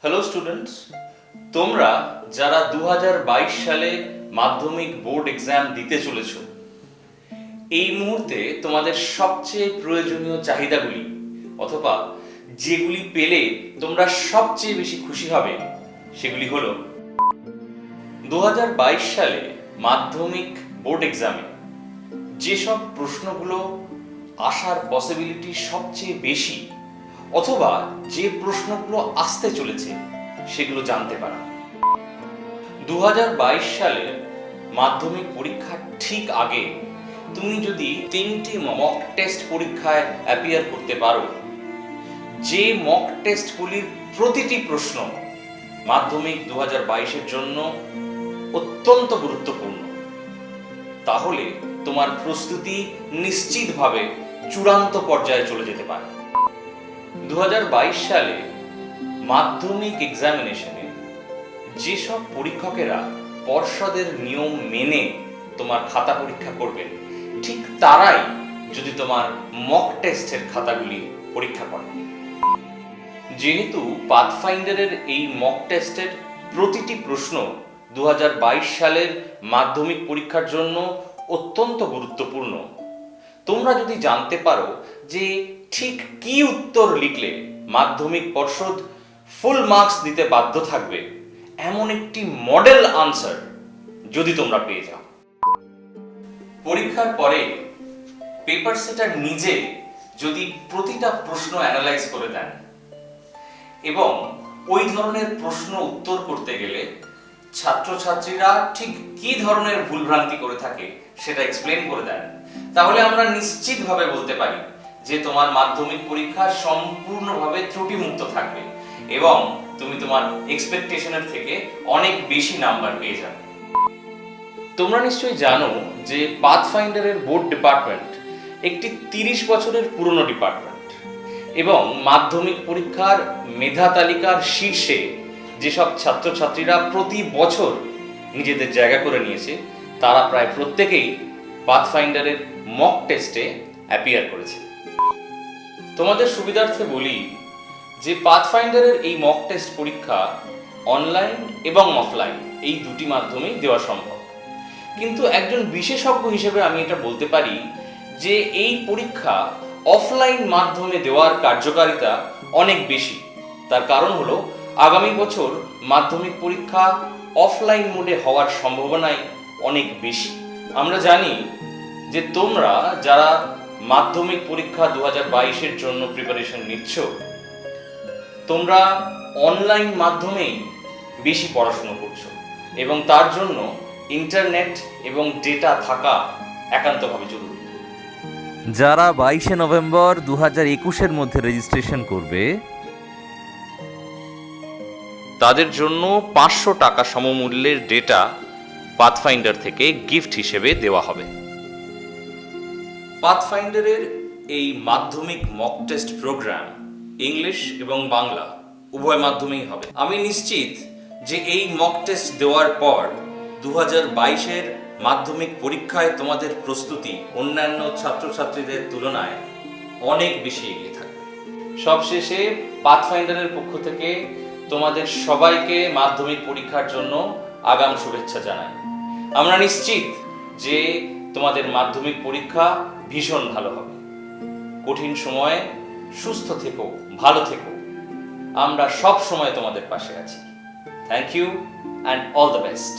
Hello students, তোমরা যারা 2022 সালে মাধ্যমিক বোর্ড এক্সাম দিতে চলেছো, এই মুহূর্তে তোমাদের সবচেয়ে প্রয়োজনীয় চাহিদাগুলি অথবা যেগুলি পেলে তোমরা সবচেয়ে বেশি খুশি হবে সেগুলি হলো 2022 সালে মাধ্যমিক বোর্ড এক্সামে যেসব প্রশ্নগুলো আসার পসিবিলিটি সবচেয়ে বেশি অথবা যে প্রশ্নগুলো আসতে চলেছে সেগুলো জানতে পারা। 2022 সালের মাধ্যমিক পরীক্ষার ঠিক আগে তুমি যদি 3টি মক টেস্ট পরীক্ষায় অ্যাপিয়ার করতে পারো, যে মক টেস্টগুলির প্রতিটি প্রশ্ন মাধ্যমিক 2022-এর জন্য অত্যন্ত গুরুত্বপূর্ণ, তাহলে তোমার প্রস্তুতি নিশ্চিতভাবে চূড়ান্ত পর্যায়ে চলে যেতে পারে। 2022 সালে মাধ্যমিক এক্সামিনেশনে যেসব পরীক্ষকেরা পর্ষদের নিয়ম মেনে তোমার খাতা পরীক্ষা করবেন, ঠিক তারাই যদি তোমার মক টেস্টের খাতাগুলি পরীক্ষা করেন। যেহেতু পাথফাইন্ডারের এই মক টেস্টের প্রতিটি প্রশ্ন 2022 সালের মাধ্যমিক পরীক্ষার জন্য অত্যন্ত গুরুত্বপূর্ণ, তোমরা যদি জানতে পারো যে ঠিক কি উত্তর লিখলে মাধ্যমিক পর্ষদ ফুল মার্কস দিতে বাধ্য থাকবে, এমন একটি মডেল আনসার যদি তোমরা পেয়ে যাও, পরীক্ষার পরে পেপার সেটার নিজে যদি প্রতিটা প্রশ্ন অ্যানালাইজ করে দেন এবং ওই ধরনের প্রশ্ন উত্তর করতে গেলে ছাত্রছাত্রীরা ঠিক কি ধরনের ভুলভ্রান্তি করে থাকে সেটা এক্সপ্লেন করে দেন, তাহলে আমরা নিশ্চিতভাবে বলতে পারি যে তোমার মাধ্যমিক পরীক্ষা সম্পূর্ণভাবে ত্রুটিমুক্ত থাকবে এবং তুমি তোমার এক্সপেকটেশনের থেকে অনেক বেশি নাম্বার পেয়ে যাবে। তোমরা নিশ্চয়ই জানো যে পাথফাইন্ডারের বোর্ড ডিপার্টমেন্ট একটি 30 বছরের পুরনো ডিপার্টমেন্ট এবং মাধ্যমিক পরীক্ষার মেধা তালিকার শীর্ষে যেসব ছাত্রছাত্রীরা প্রতি বছর নিজেদের জায়গা করে নিয়েছে তারা প্রায় প্রত্যেকেই পাথফাইন্ডারের মক টেস্টে অ্যাপিয়ার করেছে। তোমাদের সুবিধার্থে বলি যে পাথফাইন্ডারের এই মক টেস্ট পরীক্ষা অনলাইন এবং অফলাইন এই দুটি মাধ্যমেই দেওয়া সম্ভব, কিন্তু একজন বিশেষজ্ঞ হিসেবে আমি এটা বলতে পারি যে এই পরীক্ষা অফলাইন মাধ্যমে দেওয়ার কার্যকারিতা অনেক বেশি। তার কারণ হলো আগামী বছর মাধ্যমিক পরীক্ষা অফলাইন মোডে হওয়ার সম্ভাবনাই অনেক বেশি। আমরা জানি যে তোমরা যারা মাধ্যমিক পরীক্ষা 2022-এর জন্য প্রিপারেশন নিচ্ছ, তোমরা অনলাইন মাধ্যমেই বেশি পড়াশোনা করছো এবং তার জন্য ইন্টারনেট এবং ডেটা থাকা একান্তভাবে জরুরি। যারা 22শে নভেম্বর 2021-এর মধ্যে রেজিস্ট্রেশন করবে তাদের জন্য 500 টাকা সমমূল্যের ডেটা পাথফাইন্ডার থেকে গিফট হিসেবে দেওয়া হবে। পাথফাইন্ডারের এই মাধ্যমিক মক টেস্ট প্রোগ্রাম ইংলিশ এবং বাংলা উভয় মাধ্যমেই হবে। আমি নিশ্চিত যে এই মক টেস্ট দেওয়ার পর 2022-এর মাধ্যমিক পরীক্ষায় তোমাদের প্রস্তুতি অন্যান্য ছাত্রছাত্রীদের তুলনায় অনেক বেশি এগিয়ে থাকবে। সবশেষে পাথফাইন্ডারের পক্ষ থেকে তোমাদের সবাইকে মাধ্যমিক পরীক্ষার জন্য আগাম শুভেচ্ছা জানাই। আমরা নিশ্চিত যে তোমাদের মাধ্যমিক পরীক্ষা ভীষণ ভালো হবে। কঠিন সময়ে সুস্থ থেকো, ভালো থেকো, আমরা সব সময় তোমাদের পাশে আছি। Thank you and all the best.